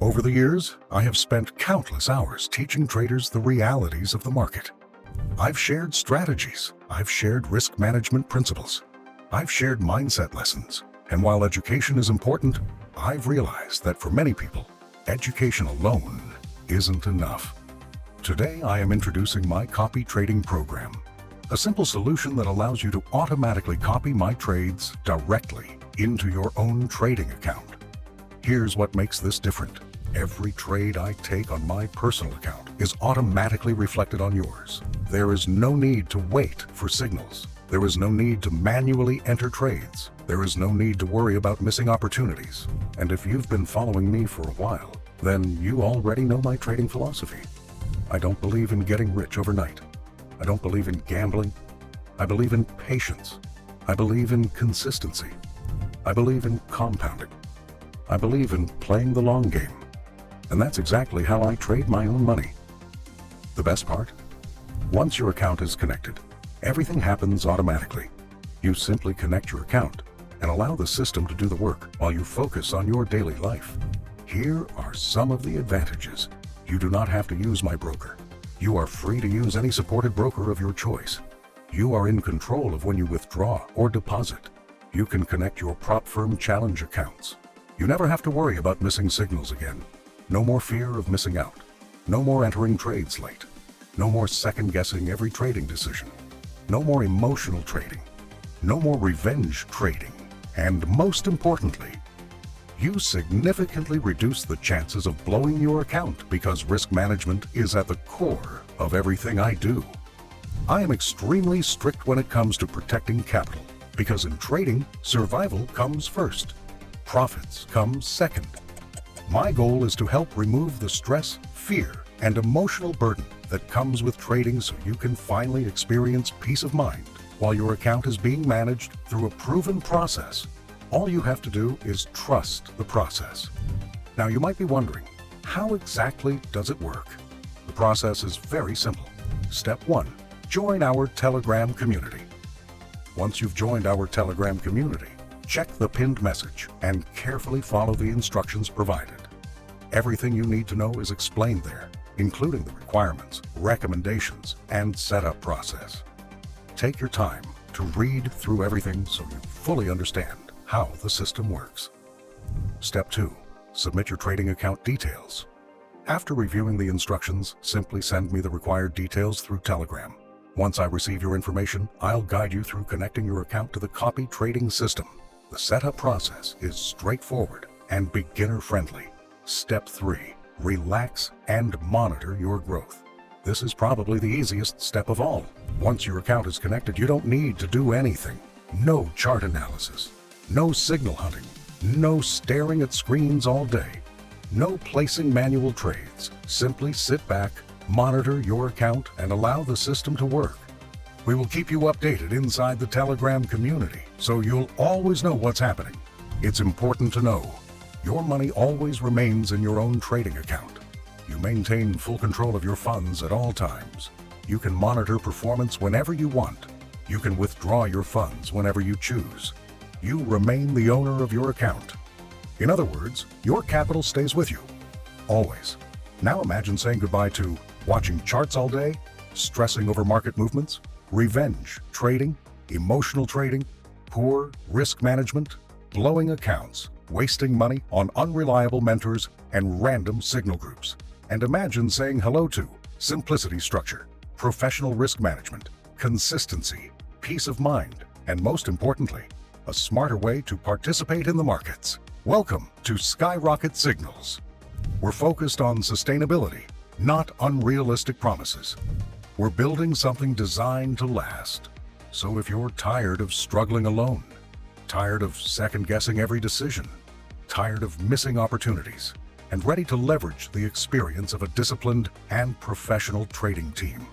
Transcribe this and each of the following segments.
Over the years, I have spent countless hours teaching traders the realities of the market. I've shared strategies, I've shared risk management principles, I've shared mindset lessons, and while education is important, I've realized that for many people, education alone isn't enough. Today, I am introducing my copy trading program, a simple solution that allows you to automatically copy my trades directly into your own trading account. Here's what makes this different. Every trade I take on my personal account is automatically reflected on yours. There is no need to wait for signals. There is no need to manually enter trades. There is no need to worry about missing opportunities. And if you've been following me for a while, then you already know my trading philosophy. I don't believe in getting rich overnight. I don't believe in gambling. I believe in patience. I believe in consistency. I believe in compounding. I believe in playing the long game. And that's exactly how I trade my own money. The best part? Once your account is connected, everything happens automatically. You simply connect your account and allow the system to do the work while you focus on your daily life. Here are some of the advantages. You do not have to use my broker. You are free to use any supported broker of your choice. You are in control of when you withdraw or deposit. You can connect your prop firm challenge accounts. You never have to worry about missing signals again. No more fear of missing out. No more entering trades late. No more second-guessing every trading decision. No more emotional trading. No more revenge trading. And most importantly, you significantly reduce the chances of blowing your account because risk management is at the core of everything I do. I am extremely strict when it comes to protecting capital because in trading, survival comes first. Profits come second. My goal is to help remove the stress, fear, and emotional burden that comes with trading so you can finally experience peace of mind while your account is being managed through a proven process. All you have to do is trust the process. Now you might be wondering, how exactly does it work? The process is very simple. Step 1, join our Telegram community. Once you've joined our Telegram community, check the pinned message and carefully follow the instructions provided. Everything you need to know is explained there, including the requirements, recommendations, and setup process. Take your time to read through everything so you fully understand how the system works. Step 2, submit your trading account details. After reviewing the instructions, simply send me the required details through Telegram. Once I receive your information, I'll guide you through connecting your account to the copy trading system. The setup process is straightforward and beginner-friendly. Step 3, relax and monitor your growth. This is probably the easiest step of all. Once your account is connected, you don't need to do anything. No chart analysis, no signal hunting, no staring at screens all day, no placing manual trades. Simply sit back, monitor your account, and allow the system to work. We will keep you updated inside the Telegram community, so you'll always know what's happening. It's important to know, your money always remains in your own trading account. You maintain full control of your funds at all times. You can monitor performance whenever you want. You can withdraw your funds whenever you choose. You remain the owner of your account. In other words, your capital stays with you, always. Now imagine saying goodbye to watching charts all day, stressing over market movements, revenge trading, emotional trading, poor risk management, blowing accounts, wasting money on unreliable mentors and random signal groups. And imagine saying hello to simplicity structure, professional risk management, consistency, peace of mind, and most importantly, a smarter way to participate in the markets. Welcome to Skyrocket Signals. We're focused on sustainability, not unrealistic promises. We're building something designed to last. So if you're tired of struggling alone, tired of second-guessing every decision, tired of missing opportunities, and ready to leverage the experience of a disciplined and professional trading team,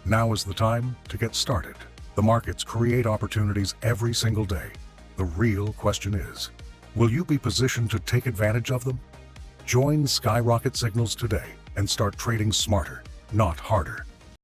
now is the time to get started. The markets create opportunities every single day. The real question is, will you be positioned to take advantage of them? Join Skyrocket Signals today and start trading smarter, not harder.